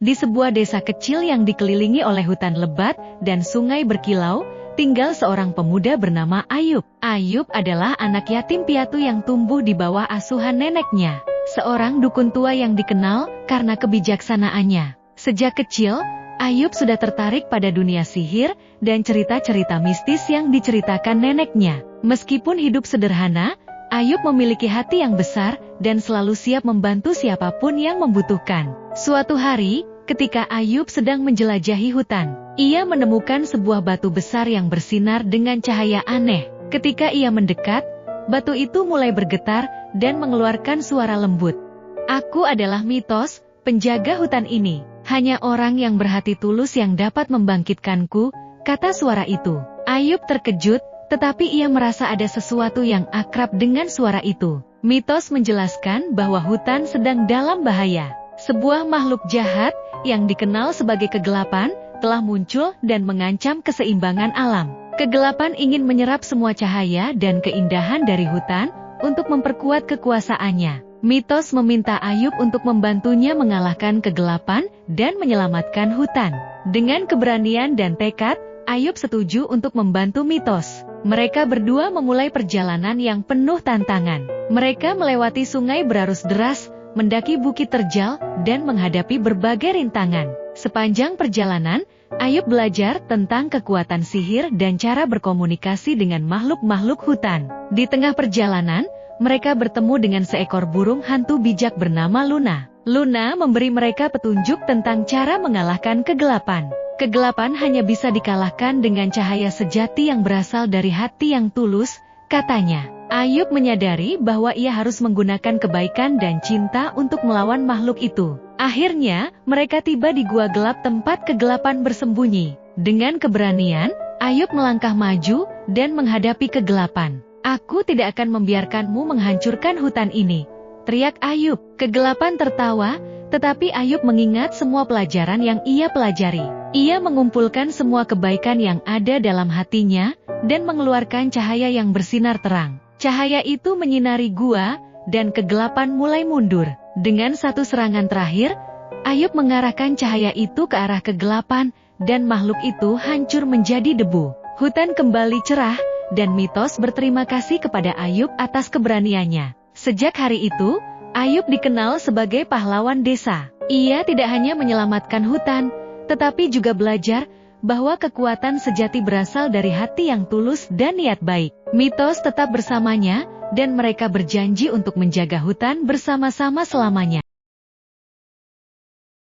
Di sebuah desa kecil yang dikelilingi oleh hutan lebat dan sungai berkilau, tinggal seorang pemuda bernama Ayub. Ayub adalah anak yatim piatu yang tumbuh di bawah asuhan neneknya, seorang dukun tua yang dikenal karena kebijaksanaannya. Sejak kecil, Ayub sudah tertarik pada dunia sihir dan cerita-cerita mistis yang diceritakan neneknya. Meskipun hidup sederhana, Ayub memiliki hati yang besar dan selalu siap membantu siapapun yang membutuhkan. Suatu hari, ketika Ayub sedang menjelajahi hutan, ia menemukan sebuah batu besar yang bersinar dengan cahaya aneh. Ketika ia mendekat, batu itu mulai bergetar dan mengeluarkan suara lembut. "Aku adalah Mitos, penjaga hutan ini. Hanya orang yang berhati tulus yang dapat membangkitkanku," kata suara itu. Ayub terkejut, tetapi ia merasa ada sesuatu yang akrab dengan suara itu. Mitos menjelaskan bahwa hutan sedang dalam bahaya. Sebuah makhluk jahat, yang dikenal sebagai kegelapan, telah muncul dan mengancam keseimbangan alam. Kegelapan ingin menyerap semua cahaya dan keindahan dari hutan, untuk memperkuat kekuasaannya. Mitos meminta Ayub untuk membantunya mengalahkan kegelapan, dan menyelamatkan hutan. Dengan keberanian dan tekad, Ayub setuju untuk membantu Mitos. Mereka berdua memulai perjalanan yang penuh tantangan. Mereka melewati sungai berarus deras, mendaki bukit terjal, dan menghadapi berbagai rintangan. Sepanjang perjalanan, Ayub belajar tentang kekuatan sihir dan cara berkomunikasi dengan makhluk-makhluk hutan. Di tengah perjalanan, mereka bertemu dengan seekor burung hantu bijak bernama Luna. Luna memberi mereka petunjuk tentang cara mengalahkan kegelapan. Kegelapan hanya bisa dikalahkan dengan cahaya sejati yang berasal dari hati yang tulus, katanya. Ayub menyadari bahwa ia harus menggunakan kebaikan dan cinta untuk melawan makhluk itu. Akhirnya, mereka tiba di gua gelap tempat kegelapan bersembunyi. Dengan keberanian, Ayub melangkah maju dan menghadapi kegelapan. "Aku tidak akan membiarkanmu menghancurkan hutan ini," teriak Ayub. Kegelapan tertawa, tetapi Ayub mengingat semua pelajaran yang ia pelajari. Ia mengumpulkan semua kebaikan yang ada dalam hatinya, dan mengeluarkan cahaya yang bersinar terang. Cahaya itu menyinari gua, dan kegelapan mulai mundur. Dengan satu serangan terakhir, Ayub mengarahkan cahaya itu ke arah kegelapan, dan makhluk itu hancur menjadi debu. Hutan kembali cerah, dan Mitos berterima kasih kepada Ayub atas keberaniannya. Sejak hari itu, Ayub dikenal sebagai pahlawan desa. Ia tidak hanya menyelamatkan hutan, tetapi juga belajar bahwa kekuatan sejati berasal dari hati yang tulus dan niat baik. Mitos tetap bersamanya, dan mereka berjanji untuk menjaga hutan bersama-sama selamanya.